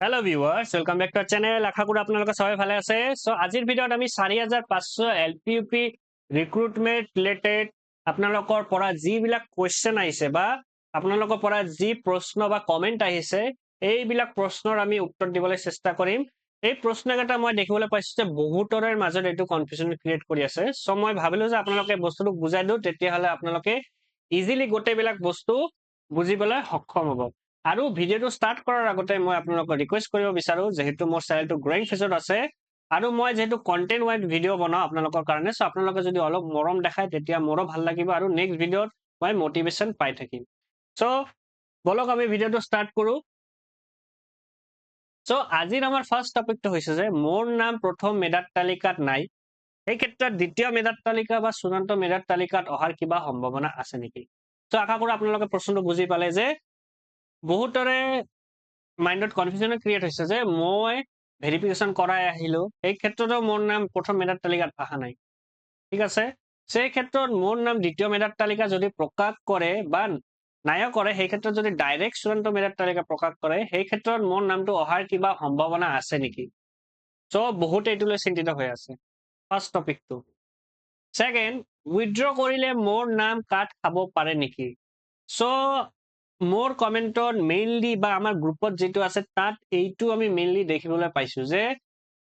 Hello viewers, welcome back to our channel. আশা কৰি আপোনালোকে সবাই ভালে আছে। সো আজিৰ ভিডিঅ'ত আমি 4500 এলপিইউপি ৰিক্ৰুটমেন্ট ৰিলেটেড আপোনালোকৰ পৰা যিবিলাক কোৱেশ্চন আহিছে বা আপোনালোকৰ পৰা যি প্ৰশ্ন বা কমেন্ট আহিছে এইবিলাক প্ৰশ্নৰ আমি উত্তৰ দিবলৈ চেষ্টা কৰিম। এই প্ৰশ্নকেইটা মই দেখিবলৈ পাইছো যে বহুতৰে মাজত এইটো কনফিউজন ক্ৰিয়েট কৰি আছে। সো মই ভাবিলো যে আপোনালোকে বস্তুটো বুজাই দিও, তেতিয়াহলে আপোনালোকে ইজিলি গোটেইবিলাক বস্তু বুজিবলৈ সক্ষম হ'ব। আৰু ভিডিঅ'টো ষ্টাৰ্ট কৰাৰ আগতে মই আপোনালোকক ৰিকুৱেষ্ট কৰিব বিচাৰো, যেহেতু মোৰ চেনেলটো গ্ৰয়িং ফেজত আছে আৰু মই যেহেতু কন্টেন্ট ৱাইজ ভিডিঅ' বনাও আপোনালোকৰ কাৰণে, সো আপোনালোকে যদি অলপ মৰম দেখায় তেতিয়া মোৰো ভাল লাগিব আৰু নেক্সট ভিডিঅ'ত মই মটিভেশ্যন পাই থাকিম। সো বলক আমি ভিডিঅ'টো ষ্টাৰ্ট কৰো। সো আজিৰ আমাৰ ফাৰ্ষ্ট টপিকটো হৈছে যে মোৰ নাম প্ৰথম মেধাত তালিকাত নাই, এই ক্ষেত্ৰত দ্বিতীয় মেধাত তালিকা বা চূড়ান্ত মেধাত তালিকাত অহাৰ কিবা সম্ভাৱনা আছে নেকি? সো আশা কৰো আপোনালোকে প্ৰশ্নটো বুজি পালে যে বহুতৰে মাইন্ডত কনফিউজন ক্ৰিয়েট হৈছে যে মই ভেৰিফিকেশ্যন কৰাই আহিলো, এই ক্ষেত্ৰতো মোৰ নাম প্ৰথম মেধাত তালিকাত অহা নাই। ঠিক আছে, সেই ক্ষেত্ৰত মোৰ নাম দ্বিতীয় মেধাত তালিকা যদি প্ৰকাশ কৰে বা নাইও কৰে, সেই ক্ষেত্ৰত যদি ডাইৰেক্ট চূড়ান্ত মেধাত তালিকা প্ৰকাশ কৰে, সেই ক্ষেত্ৰত মোৰ নামটো অহাৰ কিবা সম্ভাৱনা আছে নেকি? সো বহুত এইটোলৈ চিন্তিত হৈ আছে। ফাৰ্ষ্ট টপিকটো। সেকেন্ড, উইথড্ৰ কৰিলে মোৰ নাম কাট খাব পাৰে নেকি? সো মোৰ কমেন্টত মেইনলি বা আমাৰ গ্ৰুপত যেটো আছে তাত এইটো আমি মেইনলি দেখিবলৈ পাইছো যে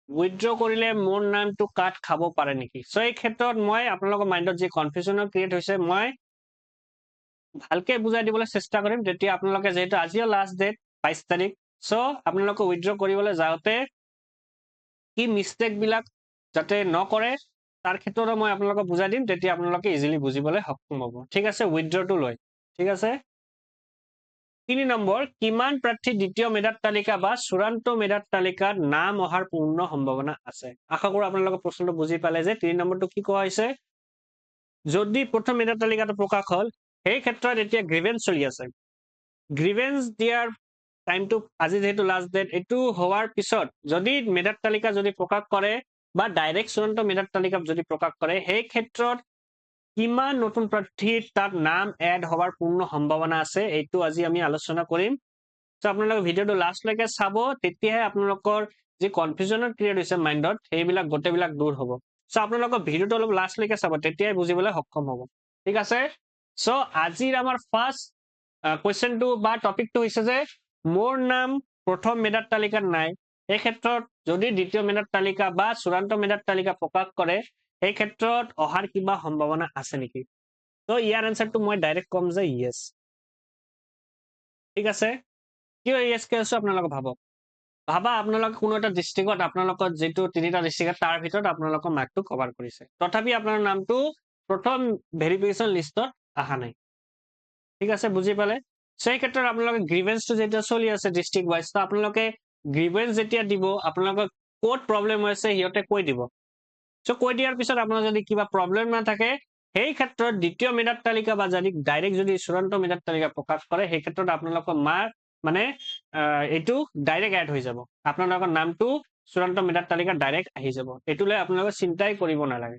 উইথড্ৰ কৰিলে মোৰ নামটো কাট খাব পাৰে নেকি। সো এই ক্ষেত্ৰত মই আপোনালোকৰ মাইন্ডত যে কনফিউজন ক্ৰিয়েট হৈছে মই ভালকে বুজাই দিবলৈ চেষ্টা কৰিম, তেতিয়া আপোনালোকে যেহেতু আজিও লাষ্ট ডেট 22 তাৰিখ, সো আপোনালোকে উইথড্ৰ কৰিবলৈ যাওঁতে কি মিস্টেক বিলাক যাতে নকৰে তাৰ ক্ষেত্ৰত মই আপোনালোকক বুজাই দিম, তেতিয়া আপোনালোকে ইজিলি বুজিবলৈ সক্ষম হ'ব। ঠিক আছে, উইথড্ৰটো লৈ। ঠিক আছে, 3 নম্বৰ, কিমান প্ৰাৰ্থী দ্বিতীয় মেধাত তালিকা বা চূড়ান্ত মেধাত তালিকাত নাম অহাৰ পূৰ্ণ সম্ভাৱনা আছে? আশা কৰো আপোনালোকে প্ৰশ্নটো বুজি পালে যে 3 নম্বৰটো কি কোৱা হৈছে। যদি প্ৰথম মেধাত তালিকাটো প্ৰকাশ হল, সেই ক্ষেত্ৰত এতিয়া গ্ৰিভেন্স চলি আছে। গ্ৰিভেন্স দিয়াৰ টাইমটো আজি যেহেতু লাষ্ট ডেট, এইটো হোৱাৰ পিছত যদি মেধাত তালিকা যদি প্ৰকাশ কৰে বা ডাইৰেক্ট চূড়ান্ত মেধাত তালিকা যদি প্ৰকাশ কৰে, সেই ক্ষেত্ৰত কিমান নতুন প্ৰাৰ্থীৰ তাত নাম এড হৱাৰ পূৰ্ণ সম্ভাৱনা আছে, এইটো আজি আমি আলোচনা কৰিম। সো আপোনালোকে ভিডিঅ'টো লাষ্টলৈকে চাব, তেতিয়াহে আপোনালোকৰ যি কনফিউজন ক্ৰিয়েট হৈছে মাইন্ডত সেইবিলাক গোটেইবিলাক দূৰ হ'ব। সো আপোনালোকৰ ভিডিঅ'টো অলপ লাষ্টলৈকে চাব, তেতিয়াই বুজিবলৈ সক্ষম হ'ব। ঠিক আছে, সো আজিৰ আমাৰ ফাৰ্ষ্ট কুৱেশ্যনটো বা টপিকটো হৈছে যে মোৰ নাম প্ৰথম মেধাত তালিকাত নাই, এই ক্ষেত্ৰত যদি দ্বিতীয় মেধাত তালিকা বা চূড়ান্ত মেধাত তালিকা প্ৰকাশ কৰে, এই ক্ষেত্ৰত অহাৰ কিবা সম্ভাৱনা আছে নেকি? তো ইয়াৰ এনসাৰটো মই ডাইৰেক্ট কম যে ইয়েস। ঠিক আছে, কিয় ইয়েস কৈ আছো আপোনালোকে ভাবক। ভাবা আপোনালোকে কোনো এটা ডিস্ট্ৰিক্টত আপোনালোকৰ যেটো তিনিটা ডিস্ট্ৰিক্ট তাৰ ভিতৰত আপোনালোকৰ মাৰ্কটো কভাৰ কৰিছে, তথাপি আপোনাৰ নামটো প্ৰথম ভেৰিফিকেশ্যন লিষ্টত অহা নাই। ঠিক আছে, বুজি পালে? সেই ক্ষেত্ৰত আপোনালোকে গ্ৰিভেন্সটো যেতিয়া চলি আছে ডিস্ট্ৰিক্ট ওয়াইজ, তো আপোনালোকে গ্ৰিভেন্স যেতিয়া দিব আপোনালোকক ক'ত প্ৰব্লেম হৈছে সিহঁতে কৈ দিব। সো কৈ দিয়াৰ পিছত আপোনাৰ যদি কিবা প্ৰব্লেম নাথাকে, সেই ক্ষেত্ৰত দ্বিতীয় মেধাত তালিকা বা যদি ডাইৰেক্ট যদি চূড়ান্ত মেধাত তালিকা প্ৰকাশ কৰে, সেই ক্ষেত্ৰত আপোনালোকৰ মাৰ্ক মানে এইটো ডাইৰেক্ট এড হৈ যাব, আপোনালোকৰ নামটো চূড়ান্ত মেধাত তালিকাত ডাইৰেক্ট আহি যাব। এইটোলৈ আপোনালোকে চিন্তাই কৰিব নালাগে।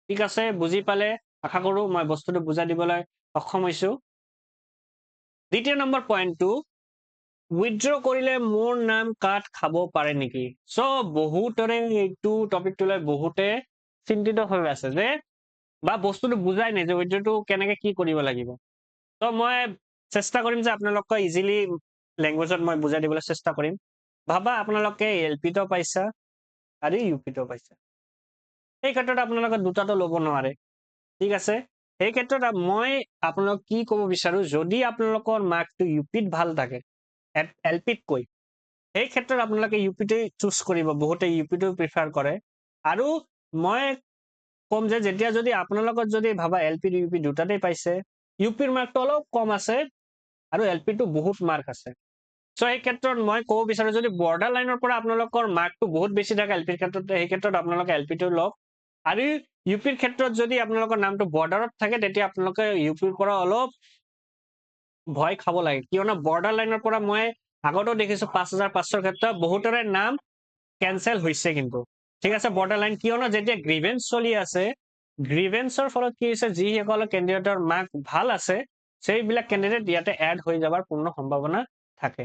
ঠিক আছে, বুজি পালে? আশা কৰো মই বস্তুটো বুজাই দিবলৈ সক্ষম হৈছো। দ্বিতীয় নম্বৰ পইণ্টটো, উইথড্ৰ কৰিলে মোৰ নাম কাট খাব পাৰে নেকি? সো বহুতৰে এইটো টপিকটো লৈ বহুতে চিন্তিত হৈ আছে যে বা বস্তুটো বুজাই নাই যে উইথড্ৰটো কেনেকে কি কৰিব লাগিব। তো মই চেষ্টা কৰিম যে আপোনালোকক ইজিলি লেংগুৱেজত মই বুজাই দিবলৈ চেষ্টা কৰিম। ভাবা আপোনালোকে এলপিটো পাইছা আৰু ইউপিটো পাইছা, এই ক্ষেত্ৰত আপোনালোকে দুটাটো ল'ব নোৱাৰে। ঠিক আছে, এই ক্ষেত্ৰত মই আপোনালোকক কি ক'ব বিচাৰো, যদি আপোনালোকৰ মাৰ্কটো ইউপিত ভাল থাকে এলপিত কৈ, এই ক্ষেত্ৰত আপোনালোকে ইউপিটো চুজ কৰিব, বহুতে ইউপিটো প্ৰিফাৰ কৰে। আৰু মই কম যে যেতিয়া যদি আপোনালোকৰ যদি ভাবা এলপি ইউপি দুটাতেই পাইছে, ইউপিৰ মাৰ্কটো অলপ কম আছে আৰু এলপিটো বহুত মাৰ্ক আছে, সো এই ক্ষেত্ৰত মই ক'ব বিচাৰো যদি বৰ্ডাৰ লাইনৰ পৰা আপোনালোকৰ মাৰ্কটো বহুত বেছি থাকে এলপিৰ ক্ষেত্ৰত, সেই ক্ষেত্ৰত আপোনালোকে এলপিটো লওক। আৰু ইউপিৰ ক্ষেত্ৰত যদি আপোনালোকৰ নামটো বৰ্ডাৰত থাকে, তেতিয়া আপোনালোকে ইউপিৰ পৰা অলপ ভয় খাব লাগে, কিয়নো বৰ্ডাৰ লাইনৰ পৰা মই আগতেও দেখিছো 5500 ক্ষেত্ৰত বহুতৰে নাম কেনসেল হৈছে কিন্তু। ঠিক আছে, বৰ্ডাৰ লাইন, কিয়নো যেতিয়া গ্ৰিভেন্স চলি আছে, গ্ৰিভেন্সৰ ফলত কি হৈছে, যিসকলৰ কেণ্ডিডেটৰ মাৰ্ক ভাল আছে সেইবিলাক কেণ্ডিডেট ইয়াতে এড হৈ যাবৰ পূৰ্ণ সম্ভাৱনা থাকে।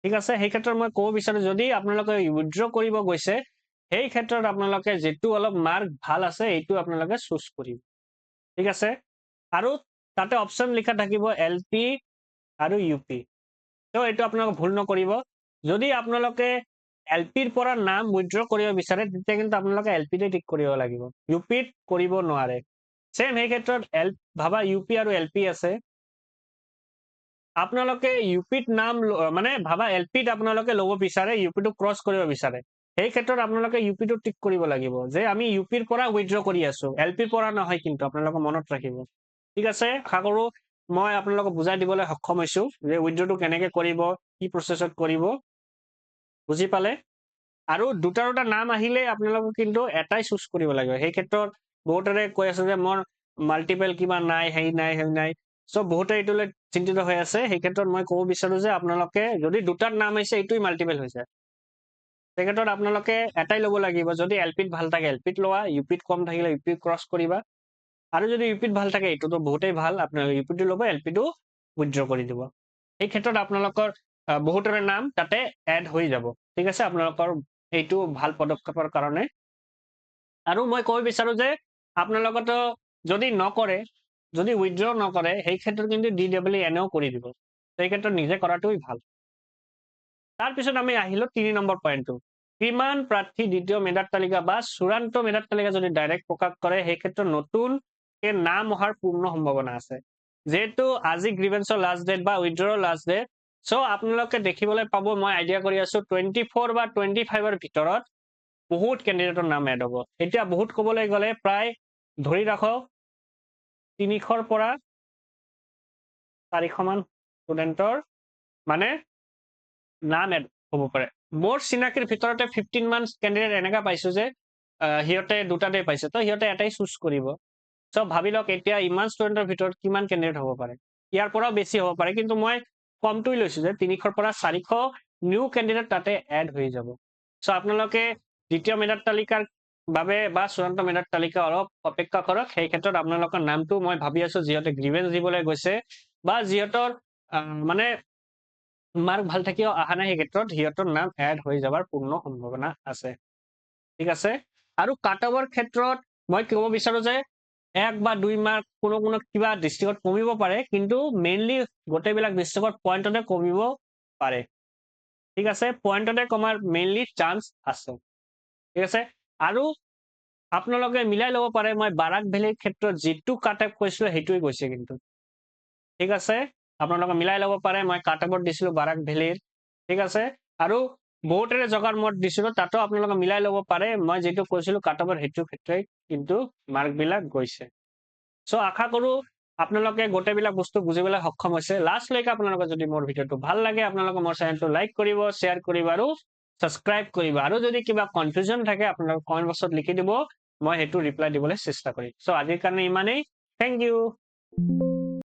ঠিক আছে সেই ক্ষেত্ৰত মই ক'ব বিচাৰো যদি আপোনালোকে উইথড্ৰ কৰিব গৈছে সেই ক্ষেত্ৰত আপোনালোকে যেটো অলপ মাৰ্ক ভাল আছে এইটো আপোনালোকে চুজ কৰিব ঠিক আছে আৰু তাতে অপচন লিখা থাকিব এলপি আৰু ইউপি তো এইটো আপোনালোকে ভুল নকৰিব যদি আপোনালোকে এলপিৰ পৰা নাম উইথড্ৰ কৰিব বিচাৰে তেতিয়া কিন্তু আপোনালোকে এলপিতে টিক কৰিব লাগিব ইউপিত কৰিব নোৱাৰে সেম সেই ক্ষেত্ৰত ভাবা ইউপি আৰু এলপি আছে আপোনালোকে ইউপিত নাম মানে ভাবা এলপিত আপোনালোকে ল'ব বিচাৰে ইউপিটো ক্ৰছ কৰিব বিচাৰে সেই ক্ষেত্ৰত আপোনালোকে ইউপিটো টিক কৰিব লাগিব যে আমি ইউপিৰ পৰা উইথড্ৰ কৰি আছো এলপিৰ পৰা নহয় কিন্তু আপোনালোকে মনত ৰাখিব ঠিক আছে আশা কৰো মই আপোনালোকক বুজাই দিবলৈ সক্ষম হৈছো যে উইথড্ৰটো কেনেকৈ কৰিব কি প্ৰচেছত কৰিব বুজি পালে আৰু দুটা নাম আহিলে আপোনালোকে কিন্তু এটাই চুজ কৰিব লাগিব সেই ক্ষেত্ৰত বহুতৰে কৈ আছে যে মোৰ মাল্টিপল কিবা নাই হেই নাই সো বহুতে এইটোলৈ চিন্তিত হৈ আছে সেই ক্ষেত্ৰত মই ক'ব বিচাৰো যে আপোনালোকে যদি দুটাৰ নাম হৈছে এইটোই মাল্টিপল হৈছে সেই ক্ষেত্ৰত আপোনালোকে এটাই ল'ব লাগিব যদি এলপিত ভাল থাকে এলপিত লোৱা ইউপিত কম থাকিলে ইউপি ক্ৰছ কৰিবা আৰু যদি ইউপিত ভাল থাকে এইটোতো বহুতেই ভাল আপোনালোকে ইউপিটো ল'ব এলপিটো উইথড্ৰ কৰি দিব এই ক্ষেত্ৰত আপোনালোকৰ বহুতৰে নাম তাতে এড হৈ যাব ঠিক আছে আপোনালোকৰ এইটো ভাল পদক্ষেপৰ কাৰণে আৰু মই ক'ব বিচাৰো যে আপোনালোকতো যদি নকৰে যদি উইথড্ৰ নকৰে সেই ক্ষেত্ৰত কিন্তু DWNও কৰি দিব সেই ক্ষেত্ৰত নিজে কৰাটোই ভাল তাৰ পিছত আমি আহিলো 3 নম্বৰ পইণ্টটো কিমান প্ৰাৰ্থী দ্বিতীয় মেধাৰ তালিকা বা চূড়ান্ত মেধাৰ তালিকা যদি ডাইৰেক্ট প্ৰকাশ কৰে সেই ক্ষেত্ৰত নতুন নাম অহাৰ পূৰ্ণ সম্ভাৱনা আছে যেহেতু আজি গ্ৰিভেন্সৰ লাষ্ট ডেট বা উইথড্ৰৰ লাষ্ট ডেট সো আপোনালোকে দেখিবলৈ পাব মই আইডিয়া কৰি আছো 24 বা 25ৰ ভিতৰত বহুত কেণ্ডিডেটৰ নাম এড হ'ব এতিয়া বহুত ক'বলৈ গ'লে প্ৰায় ধৰি ৰাখক 300ৰ পৰা 400 মান ষ্টুডেণ্টৰ মানে নাম এড হ'ব পাৰে মোৰ চিনাকিৰ ভিতৰতে 15 মান কেণ্ডিডেট এনেকা পাইছো যে সিহঁতে দুটাতে পাইছে তো সিহঁতে এটাই চুজ কৰিব সো ভাবি লওক এতিয়া ইমান ষ্টুডেণ্টৰ ভিতৰত কিমান কেণ্ডিডেট হ'ব পাৰে ইয়াৰ পৰাও বেছি হ'ব পাৰে কিন্তু মই কমটোই লৈছো যে 300ৰ পৰা 400 নিউ কেণ্ডিডেট তাতে এড হৈ যাব সো আপোনালোকে দ্বিতীয় মেধাৰ তালিকাৰ বাবে বা চূড়ান্ত মেধাৰ তালিকা অলপ অপেক্ষা কৰক সেই ক্ষেত্ৰত আপোনালোকৰ নামটো মই ভাবি আছো যিহঁতে গ্ৰিভেন্স দিবলৈ গৈছে বা যিহঁতৰ মানে মাৰ্ক ভাল থাকিও অহা নাই সেই ক্ষেত্ৰত সিহঁতৰ নাম এড হৈ যাবৰ পূৰ্ণ সম্ভাৱনা আছে ঠিক আছে আৰু কাট অফৰ ক্ষেত্ৰত মই ক'ব বিচাৰো যে 1 বা 2 মাৰ্ক কোনো কিবা ডিষ্ট্ৰিক্টত কমিব পাৰে কিন্তু মেইনলি গোটেইবিলাক ডিষ্ট্ৰিক্টৰ পইণ্টতে কমিব পাৰে ঠিক আছে পইণ্টতে কমাৰ মেইনলি চান্স আছে ঠিক আছে আৰু আপোনালোকে মিলাই ল'ব পাৰে মই বাৰাক ভেলীৰ ক্ষেত্ৰত যেটো কাট অফ কৈছিলো সেইটোৱে কৈছে কিন্তু ঠিক আছে আপোনালোকে মিলাই ল'ব পাৰে মই কাট অফত দিছিলো বাৰাক ভেলীৰ ঠিক আছে আৰু বহুতৰে জগাৰ মত দিছিলো তাতো আপোনালোকে মিলাই ল'ব পাৰে মই যেটো কৈছিলো কাট অফৰ সেইটো ক্ষেত্ৰত কিন্তু মাৰ্ক বিলাক গৈছে সো আশা কৰো আপোনালোকে গোটেইবিলাক বস্তু বুজিবলৈ সক্ষম হৈছে লাষ্ট লৈকে আপোনালোকে যদি মোৰ ভিডিওটো ভাল লাগে আপোনালোকে মোৰ চেনেলটো লাইক কৰিব শ্বেয়াৰ কৰিব আৰু সাবস্ক্ৰাইব কৰিব আৰু যদি কিবা কনফিউজন থাকে আপোনালোকে কমেন্ট বক্সত লিখি দিব মই হেতু ৰিপ্লাই দিবলৈ চেষ্টা কৰিম সো আজিৰ কাৰণে ইমানেই থ্যাংক ইউ